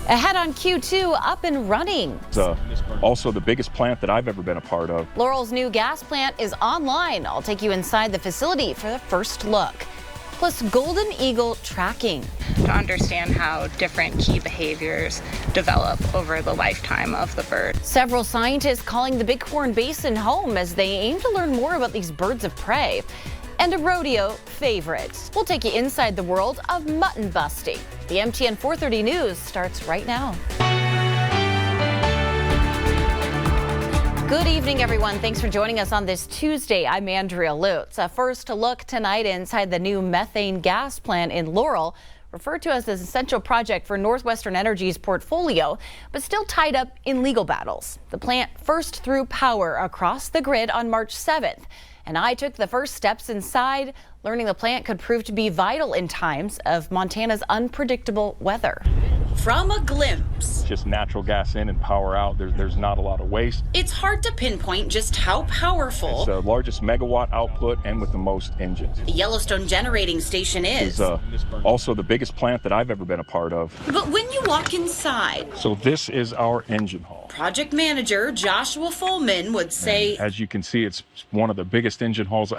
Ahead on Q2, up and running. It's also the biggest plant that I've ever been a part of. Laurel's new gas plant is online. I'll take you inside the facility for the first look. Plus golden eagle tracking. To understand how different key behaviors develop over the lifetime of the bird. Several scientists calling the Bighorn Basin home as they aim to learn more about these birds of prey. And a rodeo favorite. We'll take you inside the world of mutton busting. The MTN 430 News starts right now. Good evening, everyone. Thanks for joining us on this Tuesday. I'm Andrea Lutz. A first look tonight inside the new methane gas plant in Laurel, referred to as an essential project for Northwestern Energy's portfolio, but still tied up in legal battles. The plant first threw power across the grid on March 7th. And I took the first steps inside, learning the plant could prove to be vital in times of Montana's unpredictable weather. From a glimpse, Just natural gas in and power out. There's not a lot of waste. it's hard to pinpoint just how powerful It's the largest megawatt output and with the most engines. the Yellowstone generating station is. It's also the biggest plant that I've ever been a part of. But when you walk inside, So this is our engine hall. project manager Joshua Fullman would say, As you can see, it's one of the biggest engine halls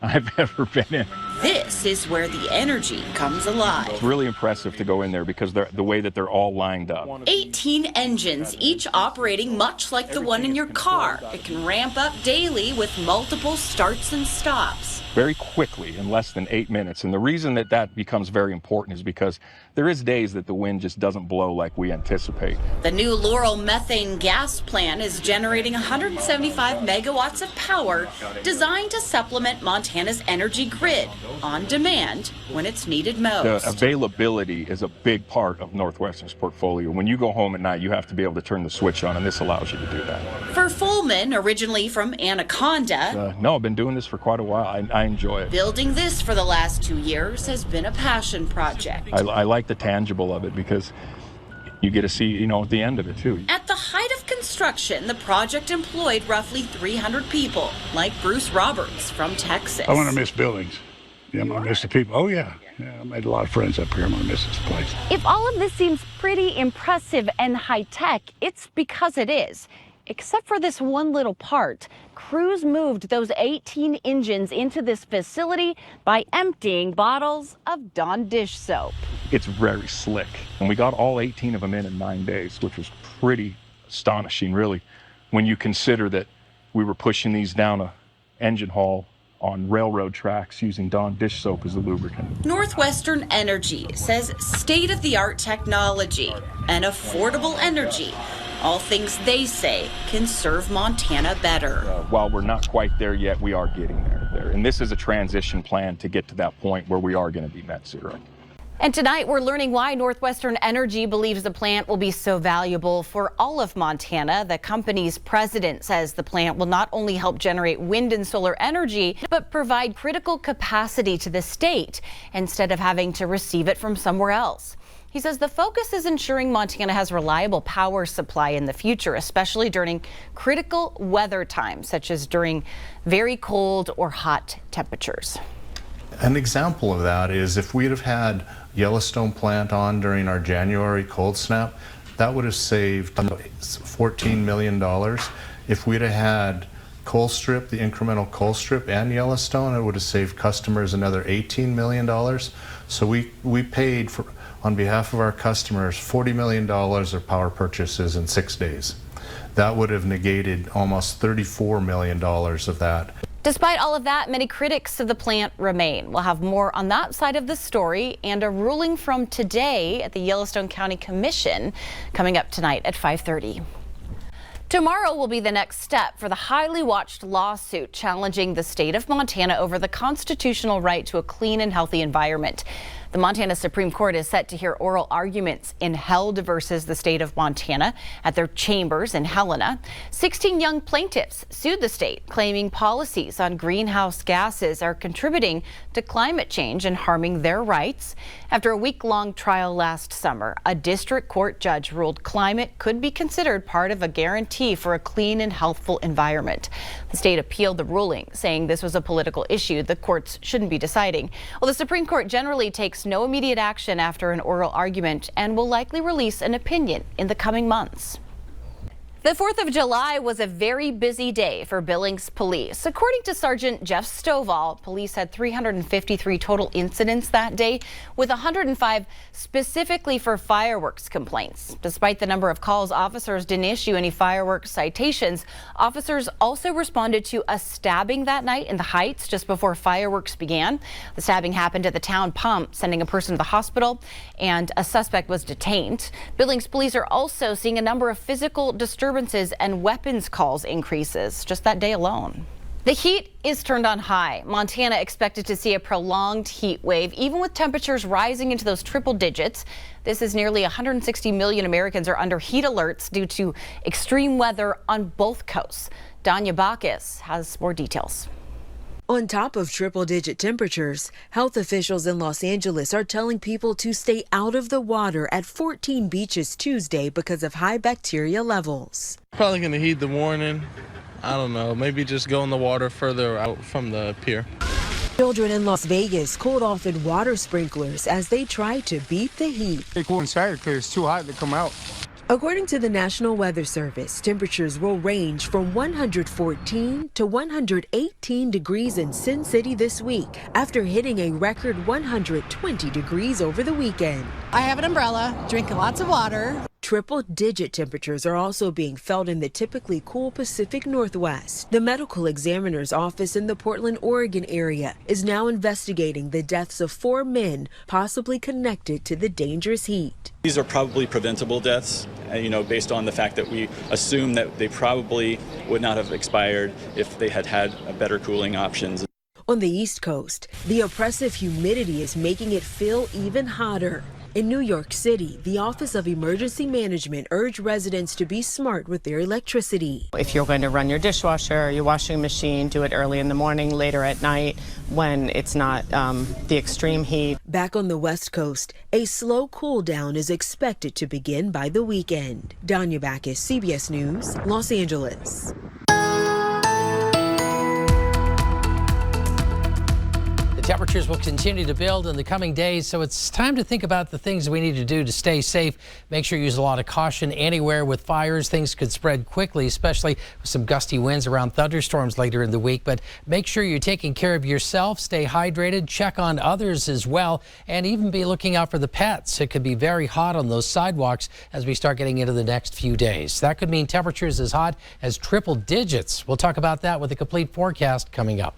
I've ever been in. this is where the energy comes alive. It's really impressive to go in there because the way that they're all lined up. 18 engines, each operating much like the one in your car. It can ramp up daily with multiple starts and stops. Very quickly in less than 8 minutes. And the reason that becomes very important is because there is days that the wind just doesn't blow like we anticipate. The new Laurel methane gas plant is generating 175 megawatts of power designed to supplement Montana's energy grid on demand when it's needed The most. availability is a big part of Northwestern's portfolio. When you go home at night, you have to be able to turn the switch on, and this allows you to do that. For Fullman, originally from Anaconda, No, I've been doing this for quite a while. I enjoy it. building this for the last 2 years has been a passion project. I like the tangible of it because you get to see, the end of it too. At the height of construction, the project employed roughly 300 people, like Bruce Roberts from Texas. I'm going to miss Billings. Yeah, I'm going to miss the people. Oh, yeah. I made a lot of friends up here. I'm going to miss this place. If all of this seems pretty impressive and high tech, it's because it is. Except for this one little part. Crews moved those 18 engines into this facility by emptying bottles of Dawn dish soap. It's very slick. And we got all 18 of them in 9 days, which was pretty astonishing, really, when you consider that we were pushing these down a engine hall on railroad tracks using Dawn dish soap as a lubricant. Northwestern Energy says state-of-the-art technology and affordable energy, all things they say can serve Montana better. While we're not quite there yet, we are getting there. And this is a transition plan to get to that point where we are going to be net zero. And tonight we're learning why Northwestern Energy believes the plant will be so valuable for all of Montana. The company's president says the plant will not only help generate wind and solar energy, but provide critical capacity to the state instead of having to receive it from somewhere else. He says the focus is ensuring Montana has reliable power supply in the future, especially during critical weather times, such as during very cold or hot temperatures. An example of that is if we'd have had Yellowstone plant on during our January cold snap, that would have saved $14 million. If we'd have had Colstrip, the incremental Colstrip and Yellowstone, it would have saved customers another $18 million. So we paid for, on behalf of our customers, $40 million of power purchases in 6 days. That would have negated almost $34 million of that. Despite all of that, many critics of the plant remain. We'll have more on that side of the story and a ruling from today at the Yellowstone County Commission coming up tonight at 5:30. Tomorrow will be the next step for the highly watched lawsuit challenging the state of Montana over the constitutional right to a clean and healthy environment. The Montana Supreme Court is set to hear oral arguments in Held versus the state of Montana at their chambers in Helena. 16 young plaintiffs sued the state, claiming policies on greenhouse gases are contributing to climate change and harming their rights. After a week-long trial last summer, a district court judge ruled climate could be considered part of a guarantee for a clean and healthful environment. The state appealed the ruling, saying this was a political issue the courts shouldn't be deciding. Well, the Supreme Court generally takes no immediate action after an oral argument and will likely release an opinion in the coming months. The 4th of July was a very busy day for Billings police. According to Sergeant Jeff Stovall, police had 353 total incidents that day, with 105 specifically for fireworks complaints. Despite the number of calls, officers didn't issue any fireworks citations. Officers also responded to a stabbing that night in the Heights just before fireworks began. The stabbing happened at the town pump, sending a person to the hospital, and a suspect was detained. Billings police are also seeing a number of physical disturbances and weapons calls increases just that day alone. The heat is turned on high. Montana expected to see a prolonged heat wave, even with temperatures rising into those triple digits. This is nearly 160 million Americans are under heat alerts due to extreme weather on both coasts. Danya Bacchus has more details. On top of triple-digit temperatures, health officials in Los Angeles are telling people to stay out of the water at 14 beaches Tuesday because of high bacteria levels. Probably going to heed the warning. I don't know, maybe just go in the water further out from the pier. Children in Las Vegas cooled off in water sprinklers as they try to beat the heat. They cool inside because it's too hot to come out. According to the National Weather Service, temperatures will range from 114 to 118 degrees in Sin City this week after hitting a record 120 degrees over the weekend. I have an umbrella, drinking lots of water. Triple-digit temperatures are also being felt in the typically cool Pacific Northwest. The medical examiner's office in the Portland, Oregon area is now investigating the deaths of 4 men possibly connected to the dangerous heat. These are probably preventable deaths, based on the fact that we assume that they probably would not have expired if they had had better cooling options. On the East Coast, the oppressive humidity is making it feel even hotter. In New York City, the Office of Emergency Management urged residents to be smart with their electricity. If you're going to run your dishwasher or your washing machine, do it early in the morning, later at night when it's not the extreme heat. Back on the West Coast, a slow cool down is expected to begin by the weekend. Danya Bacchus, CBS News, Los Angeles. Temperatures will continue to build in the coming days, so it's time to think about the things we need to do to stay safe. Make sure you use a lot of caution anywhere with fires. Things could spread quickly, especially with some gusty winds around thunderstorms later in the week. But make sure you're taking care of yourself, stay hydrated, check on others as well, and even be looking out for the pets. It could be very hot on those sidewalks as we start getting into the next few days. That could mean temperatures as hot as triple digits. We'll talk about that with a complete forecast coming up.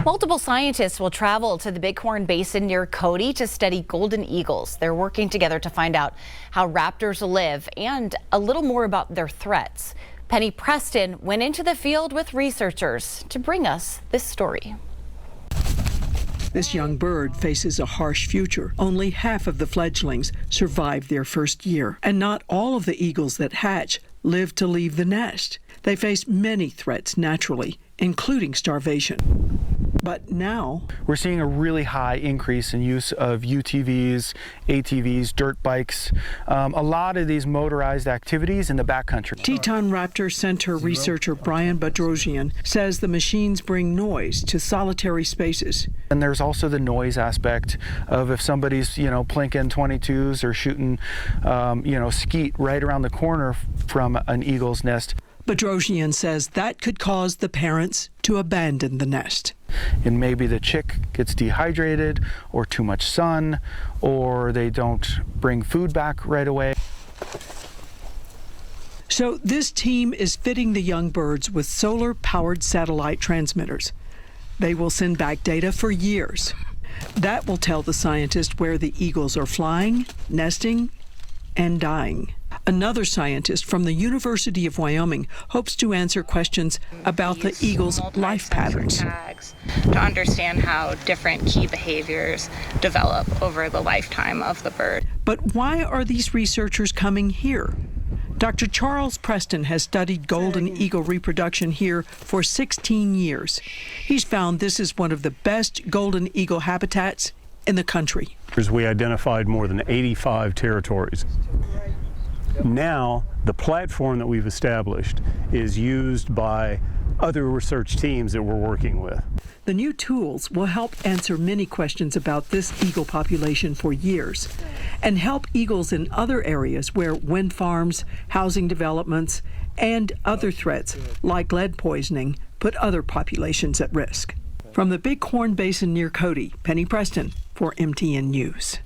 Multiple scientists will travel to the Bighorn Basin near Cody to study golden eagles. They're working together to find out how raptors live and a little more about their threats. Penny Preston went into the field with researchers to bring us this story. This young bird faces a harsh future. Only half of the fledglings survive their first year, and not all of the eagles that hatch live to leave the nest. They face many threats naturally, including starvation. But now we're seeing a really high increase in use of UTVs, ATVs, dirt bikes, a lot of these motorized activities in the backcountry. Teton Raptor Center researcher Brian Bedrosian says the machines bring noise to solitary spaces. And there's also the noise aspect of if somebody's, plinking 22s or shooting, skeet right around the corner from an eagle's nest. Bedrosian says that could cause the parents to abandon the nest. And maybe the chick gets dehydrated or too much sun, or they don't bring food back right away. So this team is fitting the young birds with solar-powered satellite transmitters. They will send back data for years. That will tell the scientist where the eagles are flying, nesting, and dying. Another scientist from the University of Wyoming hopes to answer questions about the eagle's life patterns. To understand how different key behaviors develop over the lifetime of the bird. But why are these researchers coming here? Dr. Charles Preston has studied golden eagle reproduction here for 16 years. He's found this is one of the best golden eagle habitats in the country. We identified more than 85 territories. Now, the platform that we've established is used by other research teams that we're working with. The new tools will help answer many questions about this eagle population for years and help eagles in other areas where wind farms, housing developments, and other threats like lead poisoning put other populations at risk. From the Bighorn Basin near Cody, Penny Preston for MTN News.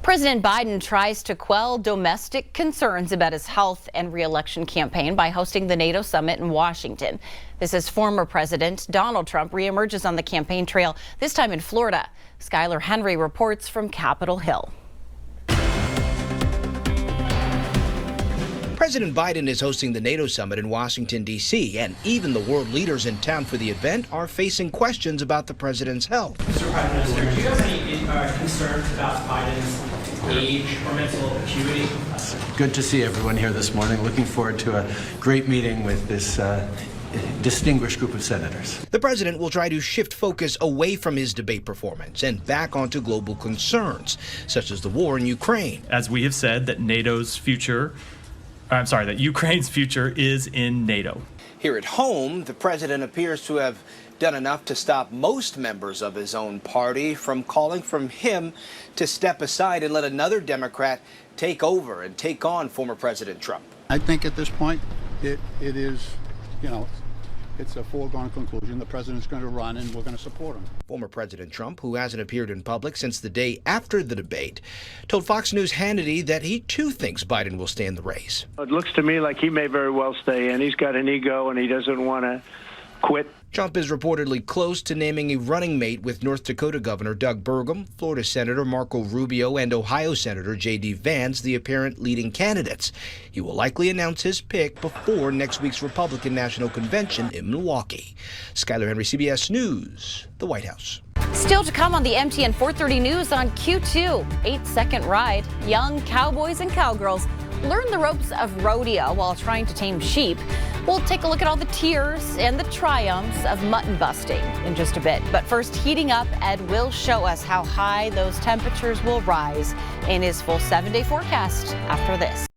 President Biden tries to quell domestic concerns about his health and re-election campaign by hosting the NATO summit in Washington. This as former President Donald Trump reemerges on the campaign trail, this time in Florida. Skylar Henry reports from Capitol Hill. President Biden is hosting the NATO summit in Washington, D.C., and even the world leaders in town for the event are facing questions about the president's health. Mr. Prime Minister, do you have any concerns about Biden's age or mental acuity? Good to see everyone here this morning. Looking forward to a great meeting with this distinguished group of senators. The president will try to shift focus away from his debate performance and back onto global concerns, such as the war in Ukraine. As we have said, that that Ukraine's future is in NATO. Here at home, the president appears to have done enough to stop most members of his own party from calling for him to step aside and let another Democrat take over and take on former President Trump. I think at this point, it is, it's a foregone conclusion. The president's going to run and we're going to support him. Former President Trump, who hasn't appeared in public since the day after the debate, told Fox News' Hannity that he too thinks Biden will stay in the race. It looks to me like he may very well stay in. He's got an ego and he doesn't want to quit. Trump is reportedly close to naming a running mate with North Dakota Governor Doug Burgum, Florida Senator Marco Rubio, and Ohio Senator J.D. Vance, the apparent leading candidates. He will likely announce his pick before next week's Republican National Convention in Milwaukee. Skylar Henry, CBS News, the White House. Still to come on the MTN 430 News on Q2, 8-second ride. Young cowboys and cowgirls learn the ropes of rodeo while trying to tame sheep. We'll take a look at all the tears and the triumphs of mutton busting in just a bit. But first, heating up, Ed will show us how high those temperatures will rise in his full 7-day forecast after this.